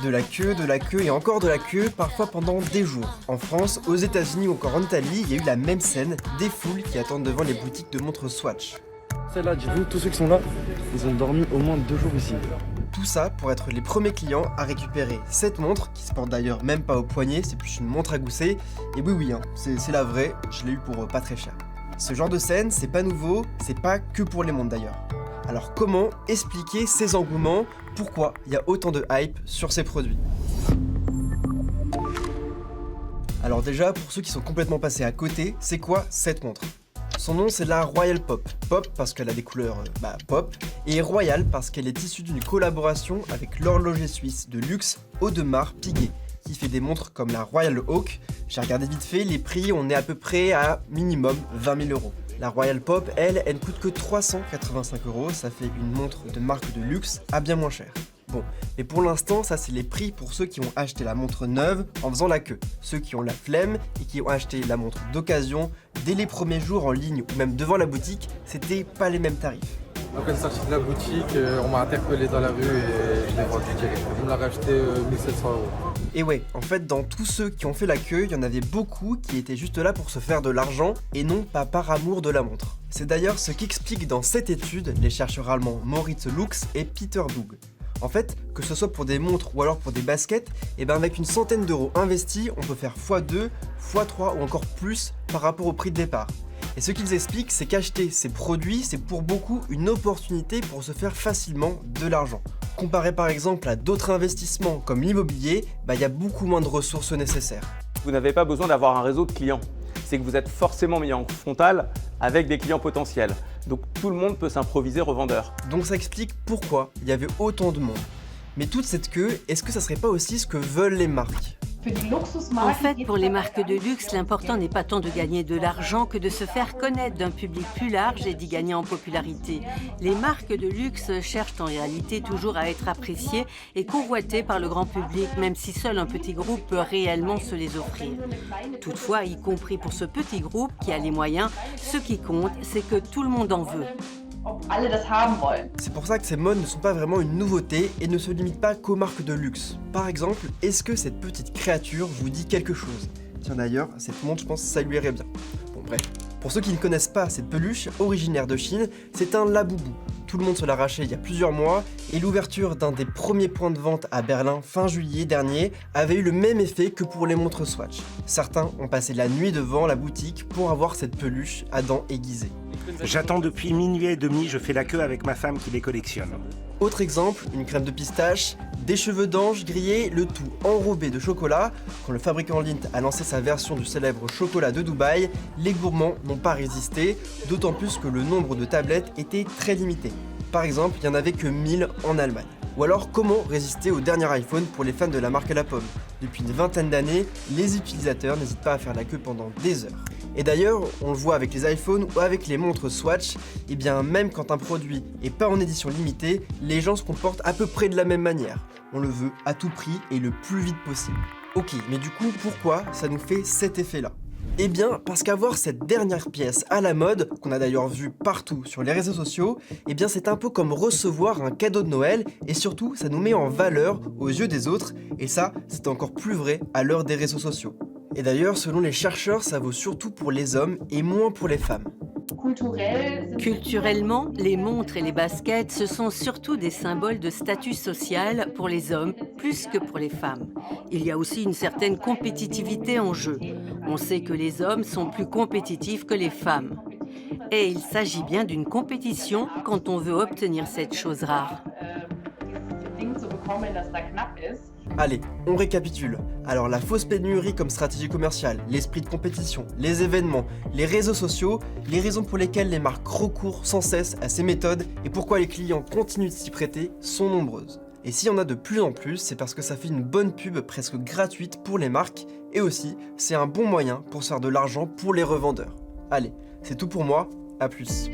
De la queue et encore de la queue, parfois pendant des jours. En France, aux États-Unis ou encore en Italie, il y a eu la même scène, des foules qui attendent devant les boutiques de montres Swatch. Celle-là, dites-vous, tous ceux qui sont là, ils ont dormi au moins 2 jours ici. Tout ça pour être les premiers clients à récupérer cette montre, qui se porte d'ailleurs même pas au poignet, c'est plus une montre à gousset. Et oui, c'est la vraie, je l'ai eu pour pas très cher. Ce genre de scène, c'est pas nouveau, c'est pas que pour les montres d'ailleurs. Alors comment expliquer ces engouements? Pourquoi il y a autant de hype sur ces produits? Alors déjà, pour ceux qui sont complètement passés à côté, c'est quoi cette montre? Son nom c'est la Royal Pop. Pop parce qu'elle a des couleurs pop, et Royal parce qu'elle est issue d'une collaboration avec l'horloger suisse de luxe Audemars Piguet, qui fait des montres comme la Royal Oak. J'ai regardé vite fait, les prix, on est à peu près à minimum 20 000 €. La Royal Pop, elle ne coûte que 385 €, ça fait une montre de marque de luxe à bien moins cher. Bon, mais pour l'instant, ça c'est les prix pour ceux qui ont acheté la montre neuve en faisant la queue. Ceux qui ont la flemme et qui ont acheté la montre d'occasion, dès les premiers jours en ligne ou même devant la boutique, c'était pas les mêmes tarifs. Donc elle est sortie de la boutique, on m'a interpellé dans la rue et je l'ai vendue direct. On me l'a racheté 1700 €. Et ouais, en fait, dans tous ceux qui ont fait la queue, il y en avait beaucoup qui étaient juste là pour se faire de l'argent et non pas par amour de la montre. C'est d'ailleurs ce qu'expliquent dans cette étude les chercheurs allemands Moritz Lux et Peter Doug. En fait, que ce soit pour des montres ou alors pour des baskets, et ben avec une centaine d'euros investis, on peut faire x2, x3 ou encore plus par rapport au prix de départ. Et ce qu'ils expliquent, c'est qu'acheter ces produits, c'est pour beaucoup une opportunité pour se faire facilement de l'argent. Comparé par exemple à d'autres investissements comme l'immobilier, il y a beaucoup moins de ressources nécessaires. Vous n'avez pas besoin d'avoir un réseau de clients. C'est que vous êtes forcément mis en frontal avec des clients potentiels. Donc tout le monde peut s'improviser revendeur. Donc ça explique pourquoi il y avait autant de monde. Mais toute cette queue, est-ce que ça serait pas aussi ce que veulent les marques? En fait, pour les marques de luxe, l'important n'est pas tant de gagner de l'argent que de se faire connaître d'un public plus large et d'y gagner en popularité. Les marques de luxe cherchent en réalité toujours à être appréciées et convoitées par le grand public, même si seul un petit groupe peut réellement se les offrir. Toutefois, y compris pour ce petit groupe qui a les moyens, ce qui compte, c'est que tout le monde en veut. C'est pour ça que ces modes ne sont pas vraiment une nouveauté et ne se limitent pas qu'aux marques de luxe. Par exemple, est-ce que cette petite créature vous dit quelque chose? Tiens d'ailleurs, cette montre, je pense que ça lui irait bien. Bon bref. Pour ceux qui ne connaissent pas cette peluche, originaire de Chine, c'est un laboubou. Tout le monde se l'a arraché il y a plusieurs mois, et l'ouverture d'un des premiers points de vente à Berlin fin juillet dernier avait eu le même effet que pour les montres Swatch. Certains ont passé la nuit devant la boutique pour avoir cette peluche à dents aiguisées. J'attends depuis minuit et demi, je fais la queue avec ma femme qui les collectionne. Autre exemple, une crème de pistache, des cheveux d'ange grillés, le tout enrobé de chocolat. Quand le fabricant Lindt a lancé sa version du célèbre chocolat de Dubaï, les gourmands n'ont pas résisté, d'autant plus que le nombre de tablettes était très limité. Par exemple, il n'y en avait que 1000 en Allemagne. Ou alors, comment résister au dernier iPhone pour les fans de la marque à la pomme? Depuis une vingtaine d'années, les utilisateurs n'hésitent pas à faire la queue pendant des heures. Et d'ailleurs, on le voit avec les iPhones ou avec les montres Swatch, et bien même quand un produit est pas en édition limitée, les gens se comportent à peu près de la même manière. On le veut à tout prix et le plus vite possible. Ok, mais du coup, pourquoi ça nous fait cet effet-là? Eh bien, parce qu'avoir cette dernière pièce à la mode, qu'on a d'ailleurs vu partout sur les réseaux sociaux, eh bien c'est un peu comme recevoir un cadeau de Noël, et surtout, ça nous met en valeur aux yeux des autres, et ça, c'est encore plus vrai à l'heure des réseaux sociaux. Et d'ailleurs, selon les chercheurs, ça vaut surtout pour les hommes et moins pour les femmes. Culturellement, les montres et les baskets, ce sont surtout des symboles de statut social pour les hommes, plus que pour les femmes. Il y a aussi une certaine compétitivité en jeu. On sait que les hommes sont plus compétitifs que les femmes. Et il s'agit bien d'une compétition quand on veut obtenir cette chose rare. Allez, on récapitule. Alors la fausse pénurie comme stratégie commerciale, l'esprit de compétition, les événements, les réseaux sociaux, les raisons pour lesquelles les marques recourent sans cesse à ces méthodes et pourquoi les clients continuent de s'y prêter sont nombreuses. Et s'il y en a de plus en plus, c'est parce que ça fait une bonne pub presque gratuite pour les marques et aussi c'est un bon moyen pour se faire de l'argent pour les revendeurs. Allez, c'est tout pour moi, à plus.